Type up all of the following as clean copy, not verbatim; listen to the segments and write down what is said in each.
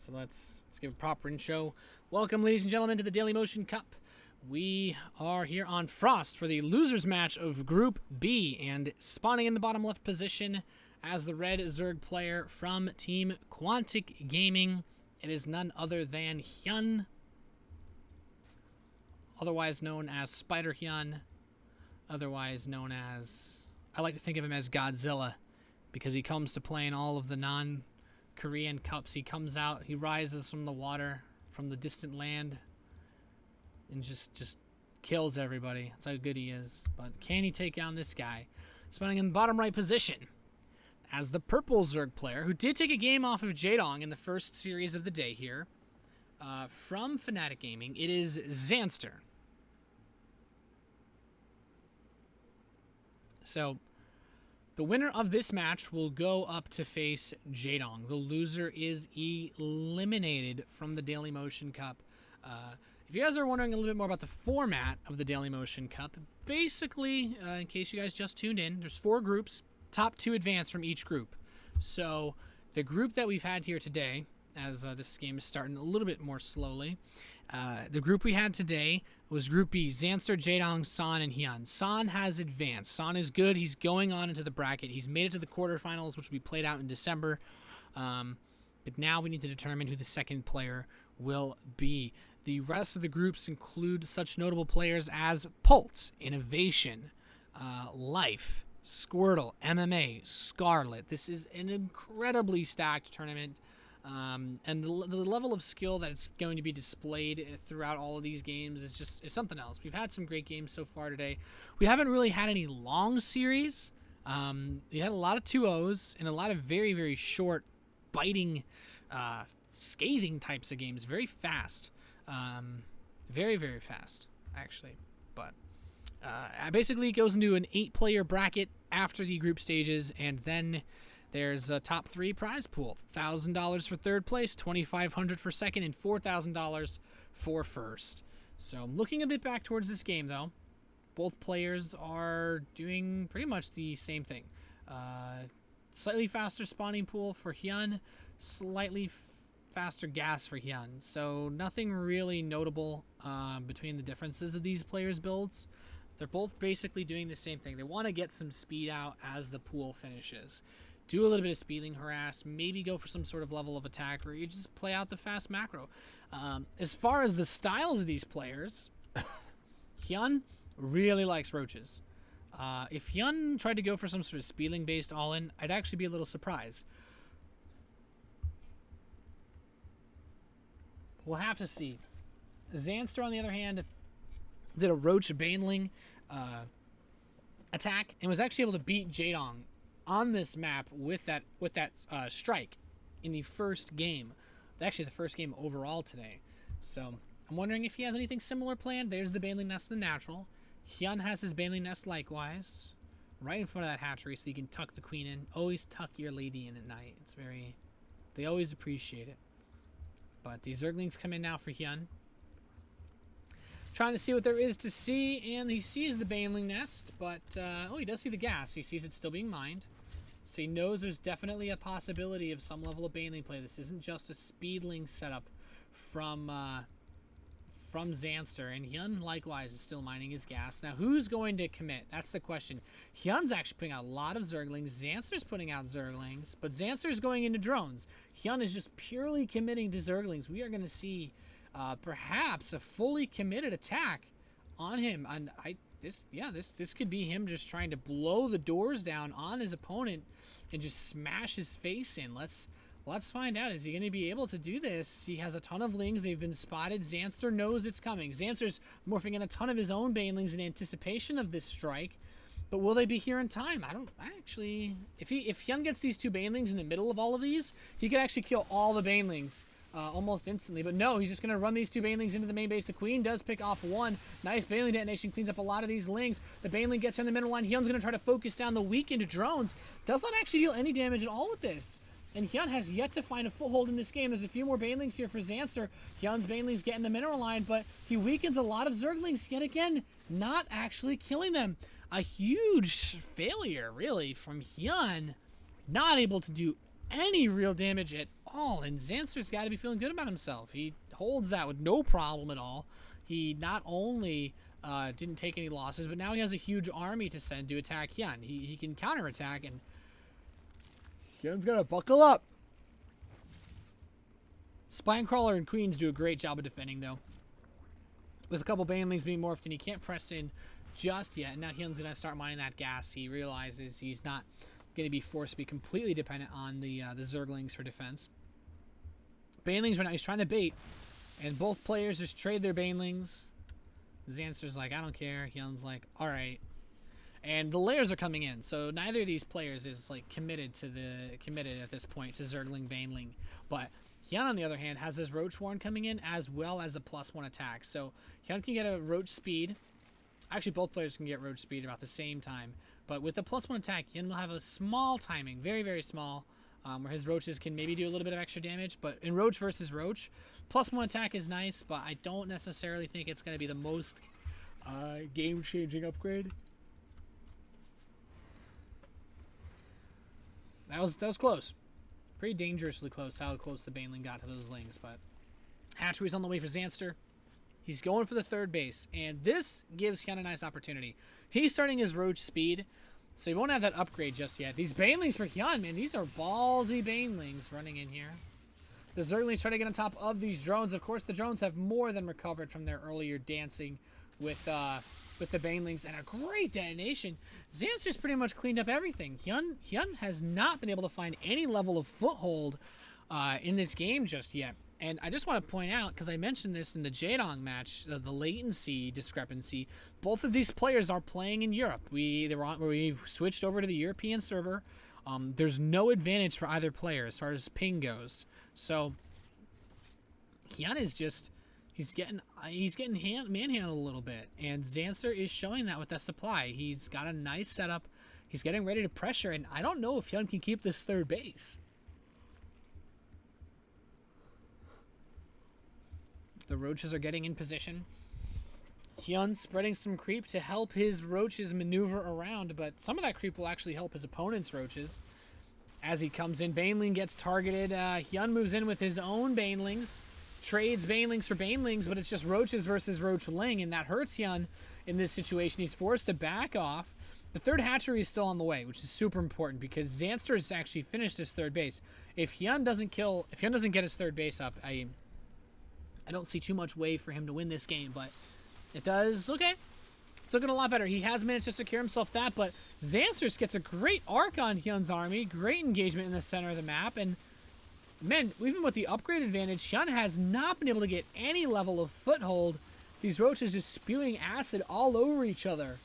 So let's give a proper intro. Welcome, ladies and gentlemen, to the Daily Motion Cup. We are here on Frost for the losers match of Group B, and spawning in the bottom left position as the red Zerg player from Team Quantic Gaming, it is none other than HyuN, otherwise known as Spider HyuN, otherwise known as, I like to think of him as Godzilla, because he comes to play in all of the non-Korean cups. He comes out, he rises from the water, from the distant land, and just kills everybody. That's how good he is. But can he take down this guy? Spawning in the bottom right position as the purple Zerg player, who did take a game off of Jaedong in the first series of the day here, from Fnatic Gaming. It is Zanster. So the winner of this match will go up to face Jaedong. The loser is eliminated from the Daily Motion Cup. If you guys are wondering a little bit more about the format of the Daily Motion Cup, basically, in case you guys just tuned in, there's 4 groups, top 2 advance from each group. So the group that we've had here today, as this game is starting a little bit more slowly, the group we had today was Group B: Zanster, Jaedong, San, and HyuN. San has advanced. San is good. He's going on into the bracket. He's made it to the quarterfinals, which will be played out in December. But now we need to determine who the second player will be. The rest of the groups include such notable players as Pult, Innovation, Life, Squirtle, MMA, Scarlet. This is an incredibly stacked tournament. And the level of skill that's going to be displayed throughout all of these games is something else. We've had some great games so far today. We haven't really had any long series. We had a lot of 2-0s and a lot of very, very short, biting, scathing types of games. Very fast. Very, very fast, actually. But basically it goes into an 8-player bracket after the group stages, and then there's a top 3 prize pool: $1,000 for third place, $2,500 for second, and $4,000 for first. So I'm looking a bit back towards this game, though. Both players are doing pretty much the same thing. Slightly faster spawning pool for HyuN, slightly faster gas for HyuN. So nothing really notable between the differences of these players' builds. They're both basically doing the same thing. They want to get some speed out as the pool finishes. Do a little bit of speeding harass, maybe go for some sort of level of attack, or you just play out the fast macro. As far as the styles of these players, HyuN really likes roaches. If HyuN tried to go for some sort of speeding-based all-in, I'd actually be a little surprised. We'll have to see. Zanster, on the other hand, did a roach baneling attack and was actually able to beat Jaedong on this map with that strike in the first game. Actually, the first game overall today. So I'm wondering if he has anything similar planned. There's the baneling nest, the natural. HyuN has his baneling nest likewise, right in front of that hatchery, so you can tuck the queen in. Always tuck your lady in at night. They always appreciate it. But these Zerglings come in now for HyuN, trying to see what there is to see, and he sees the baneling nest, but he does see the gas. He sees it still being mined, so he knows there's definitely a possibility of some level of baneling play. This isn't just a speedling setup from Zanster, and HyuN likewise is still mining his gas. Now, who's going to commit? That's the question. HyuN's actually putting out a lot of Zerglings. Zanster's putting out Zerglings, but Zanster's going into drones. HyuN is just purely committing to Zerglings. We are going to see perhaps a fully committed attack on him. And this could be him just trying to blow the doors down on his opponent and just smash his face in. Let's find out. Is he going to be able to do this? He has a ton of lings. They've been spotted. Zanster knows it's coming. Zanster's morphing in a ton of his own banelings in anticipation of this strike. But will they be here in time? If HyuN gets these 2 banelings in the middle of all of these, he could actually kill all the banelings almost instantly. But no, he's just going to run these 2 banelings into the main base. The queen does pick off 1. Nice baneling detonation, cleans up a lot of these lings. The baneling gets her in the middle line. HyuN's going to try to focus down the weakened drones. Does not actually deal any damage at all with this. And HyuN has yet to find a foothold in this game. There's a few more banelings here for Zanster. HyuN's banelings get in the mineral line, but he weakens a lot of Zerglings yet again, not actually killing them. A huge failure, really, from HyuN. Not able to do any real damage at all, and Zanster's got to be feeling good about himself. He holds that with no problem at all. He not only didn't take any losses, but now he has a huge army to send to attack HyuN. He can counterattack, and HyuN's got to buckle up. Spinecrawler and Queens do a great job of defending, though. With a couple Banelings being morphed, and he can't press in just yet. And now HyuN's going to start mining that gas. He realizes he's not going to be forced to be completely dependent on the Zerglings for defense. Banelings right now, he's trying to bait, and both players just trade their Banelings. Zanster's like, I don't care. HyuN's like, all right. And the layers are coming in, so neither of these players is like committed at this point to Zergling Baneling. But HyuN, on the other hand, has this Roach Warren coming in as well as a +1 attack. So HyuN can get a Roach speed. Actually, both players can get Roach speed about the same time. But with the +1 attack, HyuN will have a small timing, very, very small, where his Roaches can maybe do a little bit of extra damage. But in Roach versus Roach, +1 attack is nice, but I don't necessarily think it's going to be the most game-changing upgrade. That was close. Pretty dangerously close how close the Baneling got to those Lings. But Hatchery's on the way for Zanster. He's going for the third base, and this gives HyuN a nice opportunity. He's starting his Roach speed, so he won't have that upgrade just yet. These Banelings for HyuN, man, these are ballsy Banelings running in here. The Zerglings try to get on top of these drones. Of course, the drones have more than recovered from their earlier dancing with the Banelings, and a great detonation. Zanster's pretty much cleaned up everything. HyuN has not been able to find any level of foothold in this game just yet. And I just want to point out, because I mentioned this in the Jaedong match, the latency discrepancy. Both of these players are playing in Europe. We've switched over to the European server. There's no advantage for either player as far as ping goes. So HyuN is just he's getting manhandled a little bit, and Zanster is showing that with the supply. He's got a nice setup. He's getting ready to pressure, and I don't know if HyuN can keep this third base. The Roaches are getting in position. HyuN spreading some creep to help his Roaches maneuver around, but some of that creep will actually help his opponent's Roaches. As he comes in, Baneling gets targeted. HyuN moves in with his own Banelings, trades Banelings for Banelings, but it's just Roaches versus Roachling, and that hurts HyuN in this situation. He's forced to back off. The third hatchery is still on the way, which is super important because Zanster has actually finished his third base. If HyuN doesn't get his third base up, I don't see too much way for him to win this game, but it does. Okay, it's looking a lot better. He has managed to secure himself that, but Zanster gets a great arc on HyuN's army, great engagement in the center of the map, and man, even with the upgrade advantage, HyuN has not been able to get any level of foothold. These Roaches just spewing acid all over each other.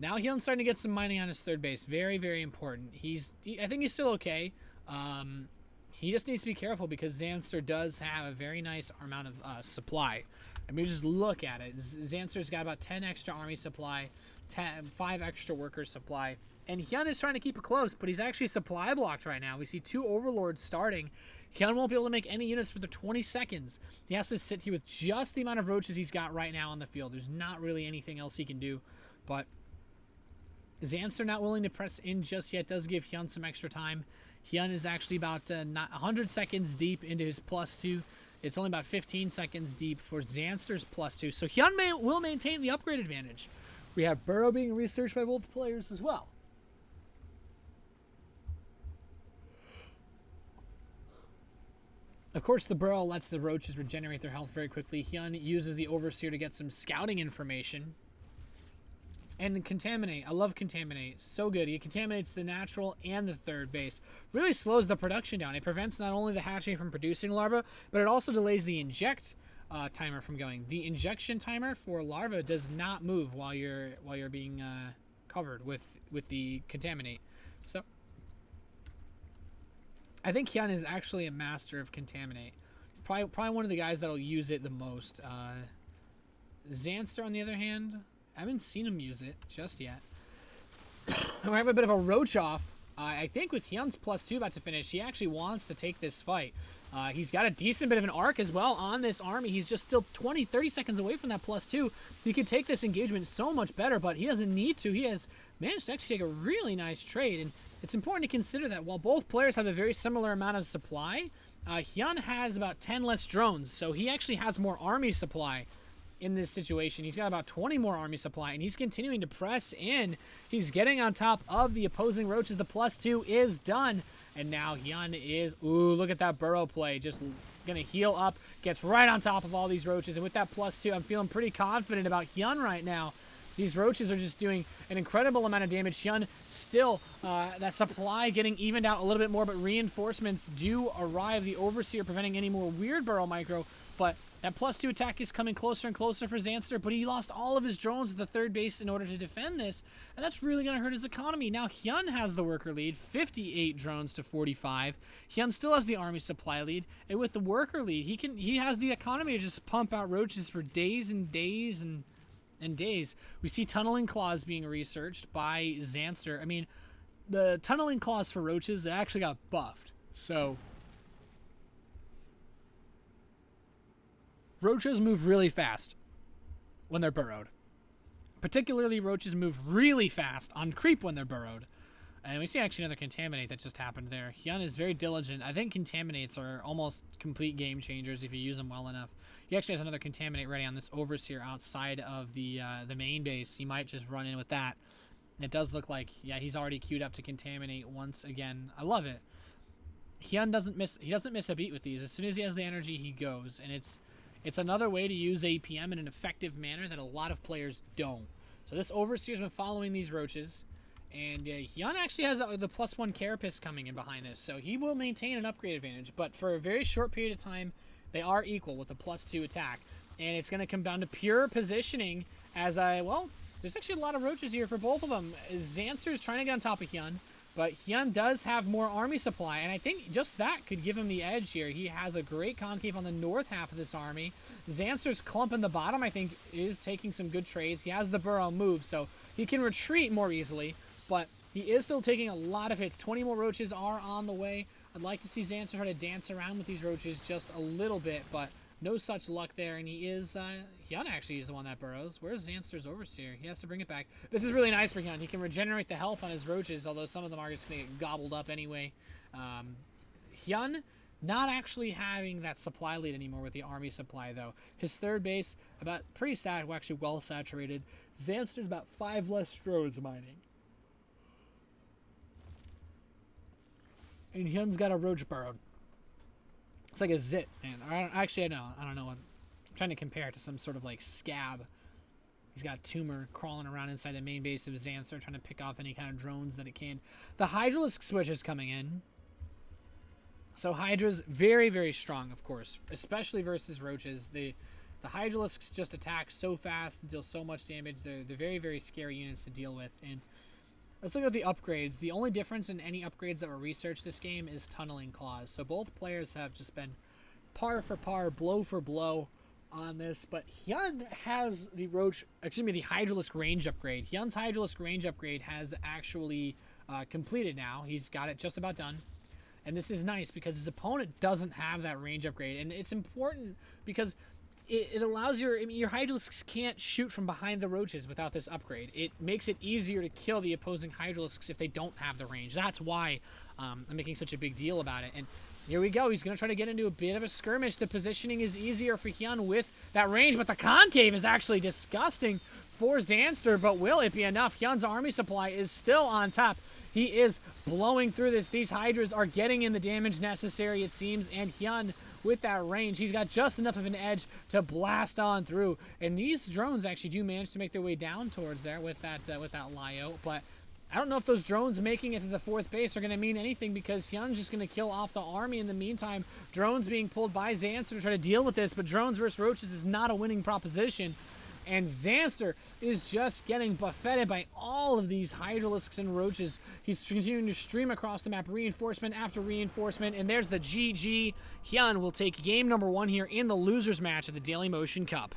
Now HyuN's starting to get some mining on his third base. Very, very important. I think he's still okay. He just needs to be careful because Zanster does have a very nice amount of supply. I mean, just look at it. Zanster's got about 10 extra army supply, 5 extra workers supply. And HyuN is trying to keep it close, but he's actually supply blocked right now. We see 2 Overlords starting. HyuN won't be able to make any units for the 20 seconds. He has to sit here with just the amount of Roaches he's got right now on the field. There's not really anything else he can do, but Zanster not willing to press in just yet does give HyuN some extra time. HyuN is actually about not 100 seconds deep into his +2. It's only about 15 seconds deep for Zanster's +2. So HyuN will maintain the upgrade advantage. We have Burrow being researched by both players as well. Of course, the Burrow lets the Roaches regenerate their health very quickly. HyuN uses the Overseer to get some scouting information. And Contaminate. I love Contaminate. So good. He contaminates the natural and the third base. Really slows the production down. It prevents not only the hatchery from producing larvae, but it also delays the inject timer from going. The injection timer for larvae does not move while you're being covered with the Contaminate. So I think HyuN is actually a master of Contaminate. He's probably one of the guys that'll use it the most. Zanster, on the other hand, I haven't seen him use it just yet. We have a bit of a roach off I think with HyuN's +2 about to finish, he actually wants to take this fight. He's got a decent bit of an arc as well on this army. He's just still 20, 30 seconds away from that +2. He could take this engagement so much better, but he doesn't need to. He has managed to actually take a really nice trade, and it's important to consider that while both players have a very similar amount of supply, HyuN has about 10 less drones, so he actually has more army supply in this situation. He's got about 20 more army supply, and he's continuing to press in. He's getting on top of the opposing roaches. The +2 is done, and now HyuN is, ooh, look at that burrow play, just gonna heal up, gets right on top of all these roaches, and with that +2, I'm feeling pretty confident about HyuN right now. These roaches are just doing an incredible amount of damage. HyuN still, that supply getting evened out a little bit more, but reinforcements do arrive. The Overseer preventing any more weird burrow micro, but that +2 attack is coming closer and closer for Zanster, but he lost all of his drones at the third base in order to defend this, and that's really going to hurt his economy. Now HyuN has the worker lead, 58 drones to 45. HyuN still has the army supply lead, and with the worker lead, he has the economy to just pump out roaches for days and days and days. We see tunneling claws being researched by Zanster. I mean, the tunneling claws for roaches actually got buffed, so roaches move really fast when they're burrowed. Particularly, roaches move really fast on creep when they're burrowed. And we see actually another Contaminate that just happened there. HyuN is very diligent. I think Contaminates are almost complete game changers if you use them well enough. He actually has another Contaminate ready on this Overseer outside of the main base. He might just run in with that. It does look like, yeah, he's already queued up to Contaminate once again. I love it. HyuN doesn't miss a beat with these. As soon as he has the energy, he goes. And it's another way to use APM in an effective manner that a lot of players don't. So this Overseer's been following these roaches, and HyuN actually has the +1 Carapace coming in behind this, so he will maintain an upgrade advantage. But for a very short period of time, they are equal with a +2 attack, and it's going to come down to pure positioning. As well, there's actually a lot of roaches here for both of them. Zanster's trying to get on top of HyuN, but HyuN does have more army supply, and I think just that could give him the edge here. He has a great concave on the north half of this army. Zanster's clump in the bottom, I think, is taking some good trades. He has the burrow move, so he can retreat more easily, but he is still taking a lot of hits. 20 more roaches are on the way. I'd like to see Zanster try to dance around with these roaches just a little bit, but no such luck there, and he is, HyuN actually is the one that burrows. Where's Zanster's Overseer? He has to bring it back. This is really nice for HyuN. He can regenerate the health on his roaches, although some of them are just going to get gobbled up anyway. HyuN not actually having that supply lead anymore with the army supply, though. His third base, about pretty sad, actually well saturated. Zanster's about 5 less drones mining. And HyuN's got a roach burrowed. It's like a zit, man. I don't know. I'm trying to compare it to some sort of like scab. He's got a tumor crawling around inside the main base of Zanster, trying to pick off any kind of drones that it can. The Hydralisk switch is coming in. So Hydra's very, very strong, of course, especially versus roaches. The Hydralisks just attack so fast and deal so much damage. They're very, very scary units to deal with. And let's look at the upgrades. The only difference in any upgrades that were researched this game is tunneling claws. So both players have just been par for par, blow for blow on this. But HyuN has the Hydralisk range upgrade. HyuN's Hydralisk range upgrade has actually completed now. He's got it just about done. And this is nice because his opponent doesn't have that range upgrade. And it's important because it allows your Hydralisks can't shoot from behind the roaches without this upgrade. It makes it easier to kill the opposing Hydralisks if they don't have the range. That's why I'm making such a big deal about it. And here we go. He's going to try to get into a bit of a skirmish. The positioning is easier for HyuN with that range, but the concave is actually disgusting for Zanster. But will it be enough? HyuN's army supply is still on top. He is blowing through this. These Hydras are getting in the damage necessary, it seems, and HyuN, with that range, he's got just enough of an edge to blast on through. And these drones actually do manage to make their way down towards there with that Lyo, but I don't know if those drones making it to the fourth base are going to mean anything because HyuN's just going to kill off the army in the meantime. Drones being pulled by Zanster to try to deal with this, but drones versus roaches is not a winning proposition. And Zanster is just getting buffeted by all of these Hydralisks and roaches. He's continuing to stream across the map, reinforcement after reinforcement, and there's the GG. HyuN will take game number 1 here in the losers match of the Daily Motion Cup.